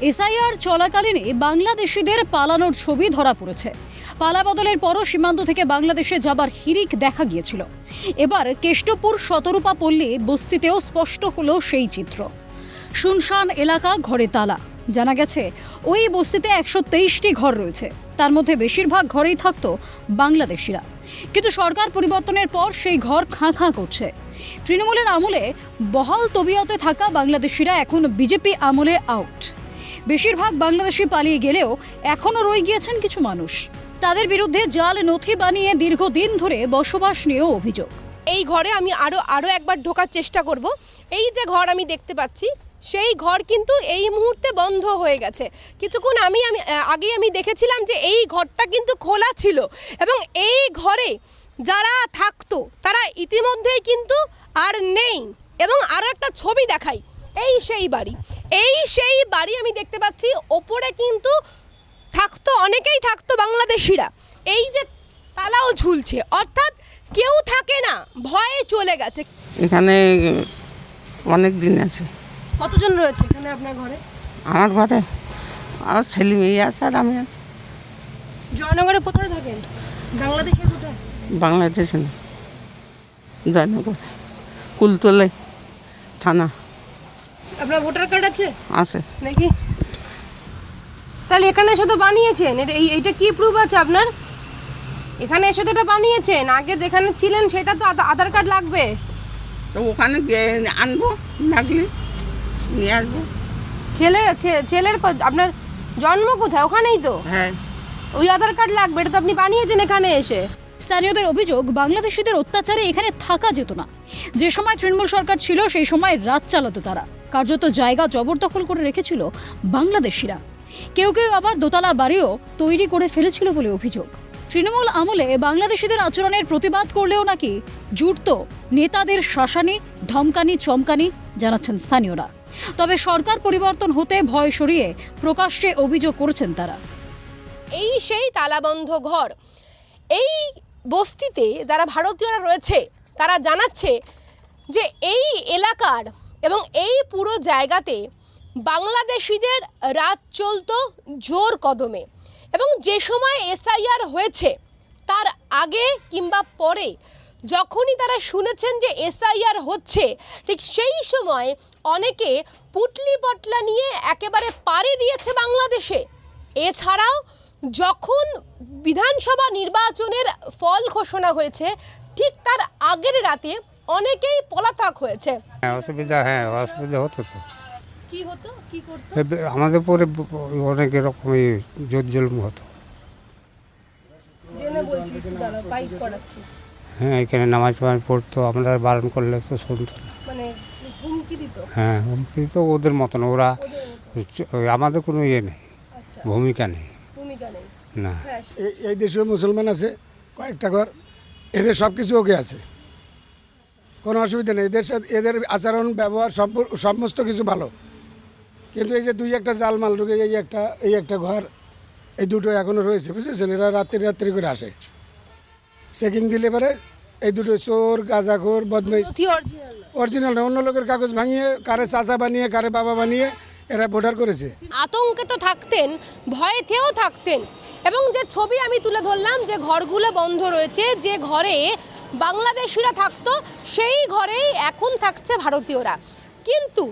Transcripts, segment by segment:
SIR চলাকালীনই বাংলাদেশিদের পালানোর ছবি ধরা পড়েছে। পালা বদলের পরও সীমান্ত থেকে বাংলাদেশে যাবার হিড়িক দেখা গিয়েছিল। এবার কেষ্টপুর শতরূপা পল্লী বস্তিতেও স্পষ্ট হলো সেই চিত্র। শুনশান এলাকা, ঘরে তালা। জানা গেছে ওই বস্তিতে 123টি ঘর রয়েছে, তার মধ্যে বেশিরভাগ ঘরেই থাকতো বাংলাদেশিরা। কিন্তু সরকার পরিবর্তনের পর সেই ঘর খাঁ খাঁ করছে। তৃণমূলের আমলে বহাল তবিয়তে থাকা বাংলাদেশিরা এখন বিজেপি আমলে আউট। বেশিরভাগ বাংলাদেশি পালিয়ে গেলেও এখনও রয়ে গিয়েছেন কিছু মানুষ। তাদের বিরুদ্ধে জাল নথি বানিয়ে দীর্ঘদিন ধরে বসবাস নিয়েও অভিযোগ। এই ঘরে আমি আরও একবার ঢোকার চেষ্টা করব। এই যে ঘর আমি দেখতে পাচ্ছি, সেই ঘর কিন্তু এই মুহূর্তে বন্ধ হয়ে গেছে। কিছুক্ষণ আগেই আমি দেখেছিলাম যে এই ঘরটা কিন্তু খোলা ছিল, এবং এই ঘরে যারা থাকতো তারা ইতিমধ্যেই কিন্তু আর নেই। এবং আরও একটা ছবি দেখাই, এই সেই বাড়ি আমি দেখতে পাচ্ছি। ওপরে কিন্তু অনেকেই থাকতো বাংলাদেশিরা। এই যে তালাও ঝুলছে, অর্থাৎ কেউ থাকে না, ভয়ে চলে গেছে। এখানে অনেক দিন আছে। কতজন রয়েছে এখানে আপনার ঘরে? আমার ঘরে আমার ছেলে মেয়ে আছে আর আমি আছি। জয়নগরে কোথায় থাকেন? বাংলাদেশে কোথায়? বাংলাদেশে না, জয়নগর, কুলতলা থানা। আপনার ভোটার কার্ড আছে? আছে নাকি? তাহলে এখানে এসে তো বানিয়েছেন, এইটা কি প্রুফ আছে আপনার? এখানে এসে তো এটা বানিয়েছেন, আগে যেখানে ছিলেন সেটা তো আধার কার্ড লাগবে। তো ওখানে গিয়ে আনবো, লাগলে নিয়ে আসবো। ছেলের আপনার জন্ম কোথায়? ওখানেই তো। হ্যাঁ, ওই আধার কার্ড লাগবে, এটা তো আপনি বানিয়েছেন এখানে এসে। স্থানীয়দের অভিযোগ, বাংলাদেশিদের অত্যাচারে এখানে থাকা যেত না। যে সময় তৃণমূল সরকার ছিল সেই সময় রাত চালাতো তারা। কার্যত জায়গা জবরদখল করে রেখেছিল বাংলাদেশিরা। কেউ কেউ আবার দোতলা বাড়িও তৈরি করে ফেলেছিল বলে অভিযোগ। তৃণমূল আমলে বাংলাদেশিদের আচরণের প্রতিবাদ করলেও নাকি জুটত নেতাদের শাসানি, ধমকানি, চমকানি, জানাচ্ছেন স্থানীয়রা। তবে সরকার পরিবর্তন হতে ভয় সরিয়ে প্রকাশ্যে অভিযোগ করেছেন তারা। এই সেই তালাবন্ধ ঘর। এই বস্তিতে যারা ভারতীয়রা রয়েছে তারা জানাচ্ছে যে এই এলাকার এবং এই পুরো জায়গাতে বাংলাদেশিদের রাত চলতো জোর কদমে। এবং যে সময় এসআইআর হয়েছে তার আগে কিংবা পরে যখনই তারা শুনেছেন যে এসআইআর হচ্ছে, ঠিক সেই সময় অনেকে পুটলি পটলা নিয়ে একেবারে পাড়ি দিয়েছে বাংলাদেশে। এছাড়াও যখন বিধানসভা নির্বাচনের ফল ঘোষণা হয়েছে, ঠিক তার আগের রাতে অনেকেই পলাতক হয়েছে। অসুবিধা হতো তো। কি হতো, কি করতো? আমাদের পরে অনেক রকমই জোর জুলুম হতো। জেনে বলছি, দাঁড়া বাইক করাচ্ছি। হ্যাঁ, এখানে নামাজ পড়তো, আমরা বারণ করলে তো শুনতো না। মানে হুমকি দিত? হ্যাঁ, হুমকি তো ওদের মতন। ওরা আমাদের কোনো ইয়ে নেই, ভূমিকা নেই না। এই দেশেও মুসলমান আছে কয়েকটা ঘর, এদের সব কিছু ওকে আছে, কোনো অসুবিধা নেই। এদের আচরণ ব্যবহার সমস্ত কিছু ভালো। কিন্তু এই যে দুই একটা জালমাল ঢুকে, এই একটা ঘর, এই দুটো এখনও রয়েছে, বুঝেছেন? এরা রাত্রি করে আসে, চেকিং দিলে পরে এই দুটো চোর, গাঁজাখোর, বদমাইশ, অরিজিনাল না, অন্য লোকের কাগজ ভাঙিয়ে কারে চাচা বানিয়ে কারে বাবা বানিয়ে এরা ভোটার করেছে। আতঙ্কে তো থাকতেন, ভয়েতেও থাকতেন। এবং যে ছবি আমি তুলে ধরলাম, যে ঘরগুলো বন্ধ রয়েছে, যে ঘরে বাংলাদেশিরা থাকতো সেই ঘরেই এখন থাকছে ভারতীয়রা। কিন্তু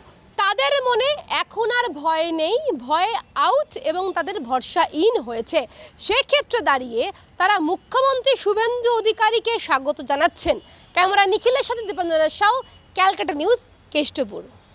তাদের মনে এখন আর ভয় নেই, ভয় আউট, এবং তাদের ভরসাহীন হয়েছে। সেক্ষেত্রে দাঁড়িয়ে তারা মুখ্যমন্ত্রী শুভেন্দু অধিকারীকে স্বাগত জানাচ্ছেন। ক্যামেরা নিখিলের সাথে দীপেন্দ্র সাউ, ক্যালকাটা নিউজ, কেষ্টপুর।